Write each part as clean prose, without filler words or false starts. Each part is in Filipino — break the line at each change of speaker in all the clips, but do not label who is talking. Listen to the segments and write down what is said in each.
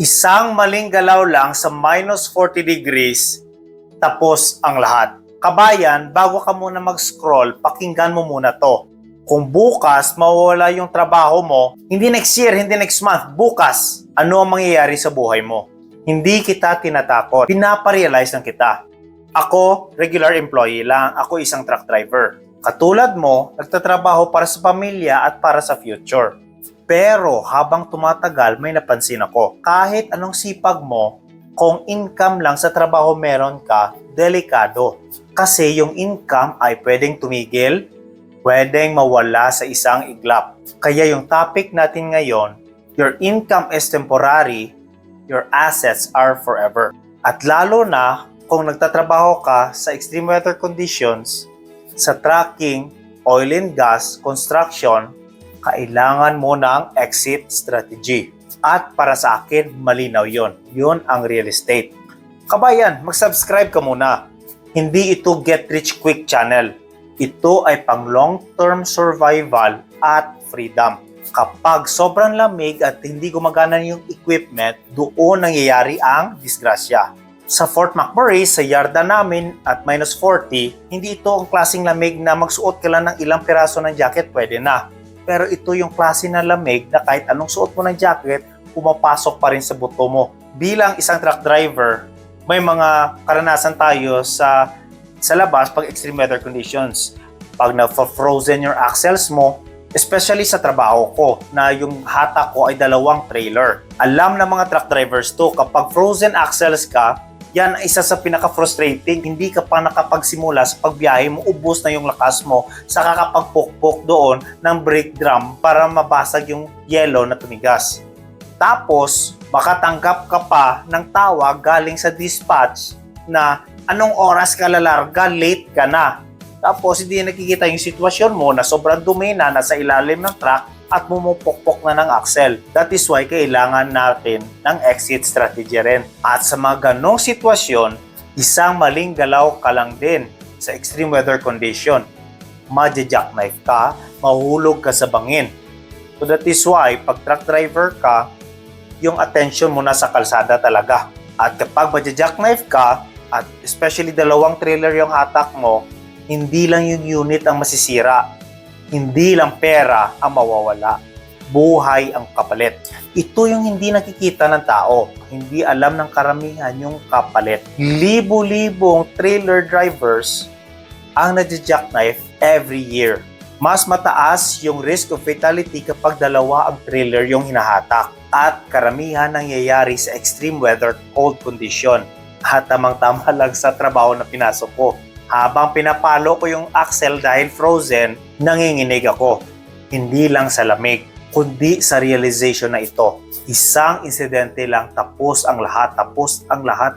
Isang maling galaw lang sa minus 40 degrees, tapos ang lahat. Kabayan, bago ka muna mag-scroll, pakinggan mo muna to. Kung bukas mawawala yung trabaho mo, hindi next year, hindi next month, bukas, ano ang mangyayari sa buhay mo? Hindi kita tinatakot, pinaparealize lang kita. Ako, regular employee lang, ako isang truck driver. Katulad mo, nagtatrabaho para sa pamilya at para sa future. Pero habang tumatagal, may napansin ako. Kahit anong sipag mo, kung income lang sa trabaho meron ka, delikado. Kasi yung income ay pwedeng tumigil, pwedeng mawala sa isang iglap. Kaya yung topic natin ngayon, your income is temporary, your assets are forever. At lalo na kung nagtatrabaho ka sa extreme weather conditions, sa trucking, oil and gas, construction, kailangan mo ng exit strategy. At para sa akin, malinaw yon. Yon ang real estate. Kabayan, mag-subscribe ka muna. Hindi ito get rich quick channel. Ito ay pang long-term survival at freedom. Kapag sobrang lamig at hindi gumagana yung equipment, doon nangyayari ang disgrasya. Sa Fort McMurray, sa yarda namin at minus 40, hindi ito ang klaseng lamig na magsuot ka lang ng ilang piraso ng jacket, pwede na. Pero ito yung klase ng lamig na kahit anong suot mo ng jacket, pumapasok pa rin sa buto mo. Bilang isang truck driver, may mga karanasan tayo sa labas pag extreme weather conditions. Pag na-frozen yung axles mo, especially sa trabaho ko, na yung hatak ko ay 2 trailer. Alam ng mga truck drivers to, kapag frozen axles ka, yan ang isa sa pinaka-frustrating. Hindi ka pa nakapagsimula sa pagbiyahe mo, ubos na yung lakas mo sa kakapagpukpok doon ng brake drum para mabasag yung yelo na tumigas. Tapos, makatanggap ka pa ng tawag galing sa dispatch na anong oras ka lalarga, late ka na. Tapos, hindi nakikita yung sitwasyon mo na sobrang dumi na, nasa ilalim ng truck at mumupukpok na ng axle. That is why kailangan natin ng exit strategy rin. At sa mga ganong sitwasyon, isang maling galaw ka lang din sa extreme weather condition. Madya-jackknife ka, mahulog ka sa bangin. So that is why, pag truck driver ka, yung attention mo na sa kalsada talaga. At kapag madya-jackknife ka, at especially 2 trailer yung hatak mo, hindi lang yung unit ang masisira. Hindi lang pera ang mawawala. Buhay ang kapalit. Ito yung hindi nakikita ng tao. Hindi alam ng karamihan yung kapalit. Libo-libong trailer drivers ang nadya-jackknife every year. Mas mataas yung risk of fatality kapag 2 ang trailer yung hinahatak. At karamihan nangyayari sa extreme weather cold condition. At tamang-tama lang sa trabaho na pinasok ko. Habang pinapalo ko yung axle dahil frozen, nanginginig ako. Hindi lang sa lamig, kundi sa realization na ito. Isang insidente lang, tapos ang lahat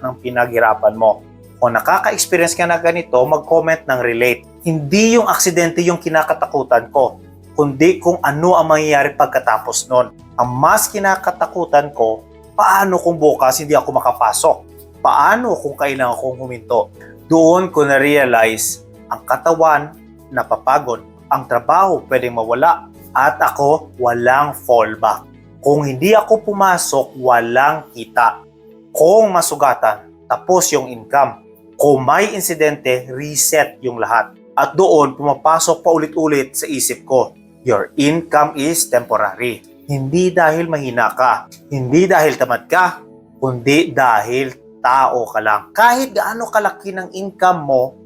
ng pinaghirapan mo. Kung nakaka-experience ka na ganito, mag-comment ng relate. Hindi yung aksidente yung kinakatakutan ko, kundi kung ano ang mangyayari pagkatapos nun. Ang mas kinakatakutan ko, paano kung bukas hindi ako makapasok? Paano kung kailangan kong huminto? Doon ko na-realize, ang katawan napapagod, ang trabaho pwedeng mawala, at ako walang fallback. Kung hindi ako pumasok, walang kita. Kung masugatan, tapos yung income. Kung may insidente, reset yung lahat. At doon, pumapasok pa ulit-ulit sa isip ko, your income is temporary. Hindi dahil mahina ka, hindi dahil tamad ka, kundi dahil tao ka lang. Kahit gaano kalaki ng income mo,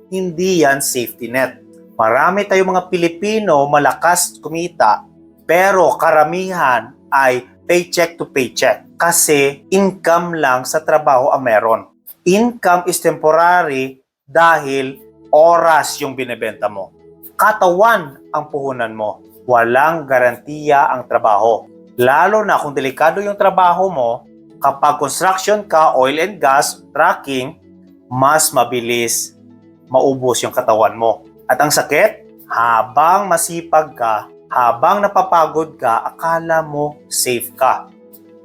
hindi yan safety net. Marami tayong mga Pilipino malakas kumita, pero karamihan ay paycheck to paycheck kasi income lang sa trabaho ang meron. Income is temporary dahil oras yung binebenta mo. Katawan ang puhunan mo. Walang garantiya ang trabaho. Lalo na kung delikado yung trabaho mo, kapag construction ka, oil and gas, trucking, mas mabilis maubos yung katawan mo. At ang sakit, habang masipag ka, habang napapagod ka, akala mo safe ka.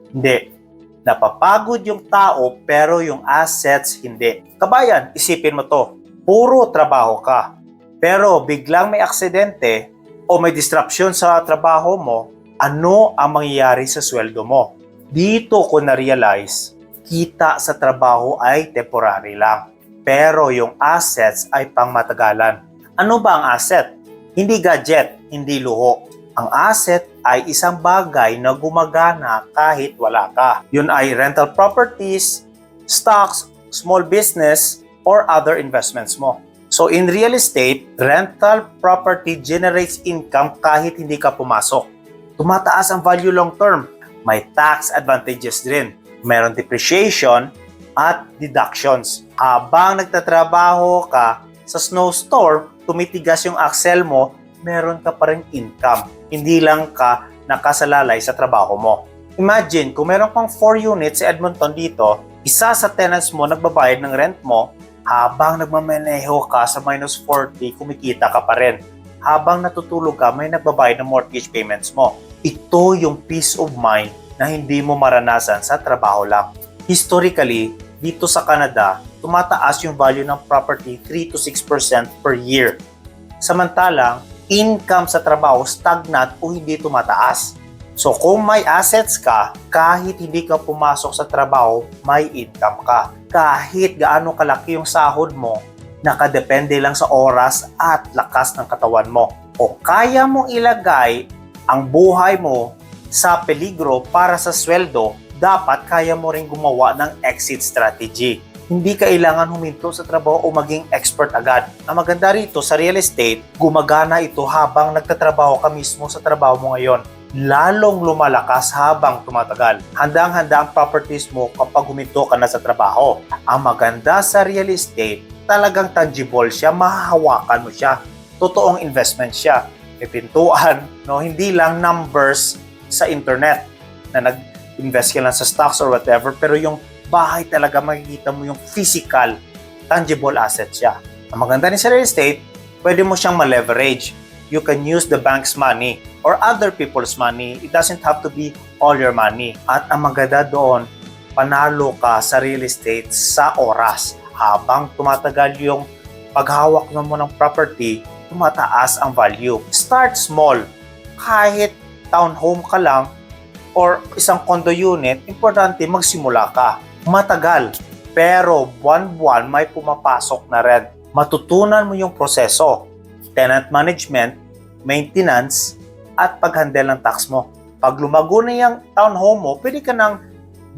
Hindi. Napapagod yung tao pero yung assets hindi. Kabayan, isipin mo to. Puro trabaho ka. Pero biglang may aksidente o may disruption sa trabaho mo, ano ang mangyayari sa sweldo mo? Dito ko na-realize, kita sa trabaho ay temporary lang. Pero yung assets ay pangmatagalan. Ano ba ang asset? Hindi gadget, hindi luho. Ang asset ay isang bagay na gumagana kahit wala ka. Yun ay rental properties, stocks, small business, or other investments mo. So in real estate, rental property generates income kahit hindi ka pumasok. Tumataas ang value long term. May tax advantages din. Meron depreciation at deductions. Habang nagtatrabaho ka sa snowstorm, tumitigas yung axle mo, meron ka pa rin income. Hindi lang ka nakasalalay sa trabaho mo. Imagine, kung meron pang 4 units sa Edmonton dito, isa sa tenants mo nagbabayad ng rent mo, habang nagmamaneho ka sa minus 40, kumikita ka pa rin. Habang natutulog ka, may nagbabayad ng mortgage payments mo. Ito yung peace of mind na hindi mo maranasan sa trabaho lang. Historically, dito sa Canada, tumataas yung value ng property 3 to 6% per year. Samantalang, income sa trabaho stagnant o hindi tumataas. So kung may assets ka, kahit hindi ka pumasok sa trabaho, may income ka. Kahit gaano kalaki yung sahod mo, nakadepende lang sa oras at lakas ng katawan mo. O kaya mong ilagay ang buhay mo sa peligro para sa sweldo, dapat kaya mo rin gumawa ng exit strategy. Hindi kailangan huminto sa trabaho o maging expert agad. Ang maganda rito sa real estate, gumagana ito habang nagtatrabaho ka mismo sa trabaho mo ngayon. Lalong lumalakas habang tumatagal. Handang-handa ang properties mo kapag huminto ka na sa trabaho. Ang maganda sa real estate, talagang tangible siya, mahahawakan mo siya. Totoong investment siya. May pintuan, no? Hindi lang numbers sa internet na nag-invest ka lang sa stocks or whatever, pero yung bahay talaga makikita mo yung physical, tangible asset siya. Ang maganda rin sa real estate, pwede mo siyang ma-leverage. You can use the bank's money or other people's money. It doesn't have to be all your money. At ang maganda doon, panalo ka sa real estate sa oras. Habang tumatagal yung paghawak mo ng property, tumataas ang value. Start small. Kahit townhome ka lang or isang condo unit, importante magsimula ka. Matagal, pero buwan-buwan may pumapasok na rin. Matutunan mo yung proseso, tenant management, maintenance, at paghandle ng tax mo. Pag lumago na yung townhome mo, pwede ka nang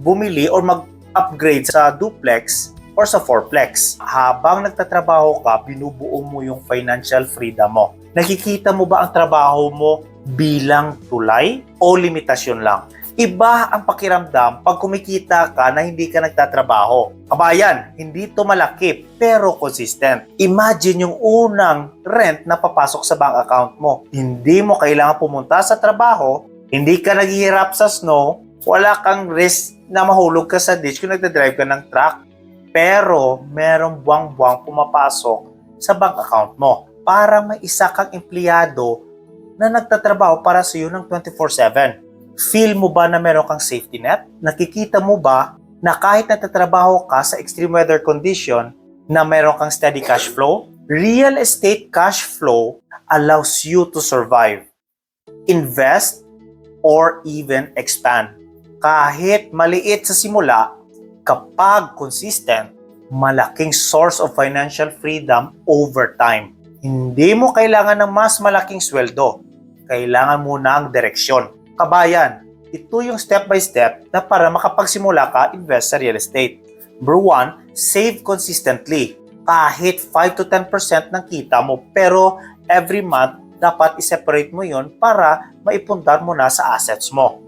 bumili or mag-upgrade sa duplex or sa fourplex. Habang nagtatrabaho ka, binubuo mo yung financial freedom mo. Nakikita mo ba ang trabaho mo bilang tulay o limitasyon lang? Iba ang pakiramdam pag kumikita ka na hindi ka nagtatrabaho. Kabayan, hindi to malaki pero consistent. Imagine yung unang rent na papasok sa bank account mo. Hindi mo kailangan pumunta sa trabaho, hindi ka naghihirap sa snow, wala kang risk na mahulog ka sa ditch kung nagdadrive ka ng truck. Pero merong buwang-buwang pumapasok sa bank account mo. Parang may isa kang empleyado na nagtatrabaho para sa iyo ng 24/7. Feel mo ba na meron kang safety net? Nakikita mo ba na kahit nagtatrabaho ka sa extreme weather condition na meron kang steady cash flow? Real estate cash flow allows you to survive, invest, or even expand. Kahit maliit sa simula, kapag consistent, malaking source of financial freedom over time. Hindi mo kailangan ng mas malaking sweldo. Kailangan mo ng direksyon. Kabayan, ito yung step by step na para makapagsimula ka invest sa real estate. Number 1, save consistently. Kahit 5 to 10% ng kita mo, pero every month, dapat i-separate mo yun para maipundar mo na sa assets mo.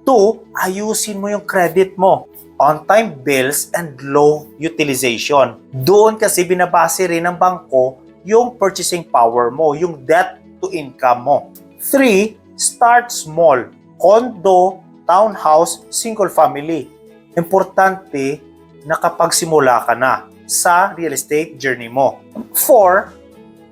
2, ayusin mo yung credit mo. On-time bills and low utilization. Doon kasi binabase rin ng bangko yung purchasing power mo, yung debt to income mo. 3, start small. Condo, townhouse, single family. Importante na kapagsimula ka na sa real estate journey mo. 4,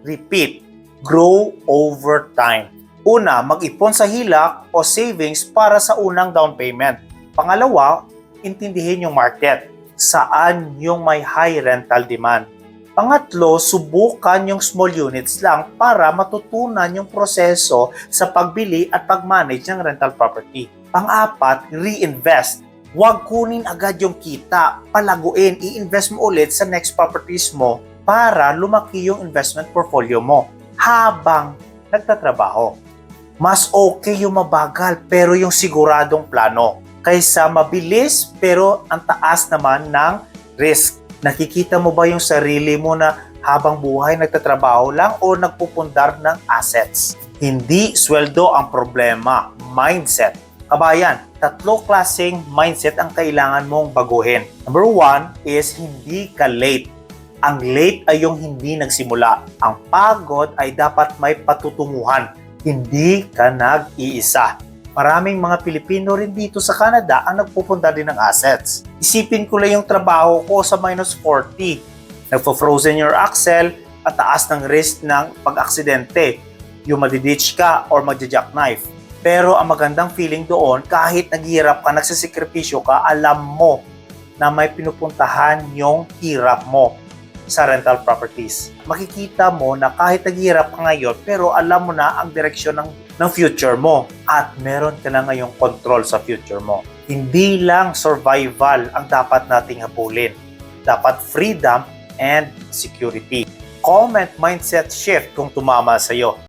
repeat. Grow over time. Una, mag-ipon sa hilak o savings para sa unang down payment. Pangalawa, intindihin yung market. Saan yung may high rental demand. Pangatlo, subukan yung small units lang para matutunan yung proseso sa pagbili at pag-manage ng rental property. Pang-apat, reinvest. Huwag kunin agad yung kita, palaguin, i-invest mo ulit sa next properties mo para lumaki yung investment portfolio mo habang nagtatrabaho. Mas okay yung mabagal pero yung siguradong plano kaysa mabilis pero ang taas naman ng risk. Nakikita mo ba yung sarili mo na habang buhay nagtatrabaho lang o nagpupundar ng assets? Hindi sweldo ang problema, mindset. Kabayan, 3 klaseng mindset ang kailangan mong baguhin. Number 1 is hindi ka late. Ang late ay yung hindi nagsimula. Ang pagod ay dapat may patutunguhan. Hindi ka nag-iisa. Maraming mga Pilipino rin dito sa Canada ang nagpupunta din ng assets. Isipin ko lang yung trabaho ko sa -40. Nagpo-frozen your axle at taas ng risk ng pag-aksidente. Yung madiditch ka or magja-jackknife. Pero ang magandang feeling doon, kahit naghihirap ka, nagsisikripisyo ka, alam mo na may pinupuntahan yung hirap mo sa rental properties. Makikita mo na kahit naghihirap ka ngayon, pero alam mo na ang direksyon ng future mo at meron ka na ngayong control sa future mo. Hindi lang survival ang dapat nating habulin. Dapat freedom and security. Comment mindset shift kung tumama sa'yo.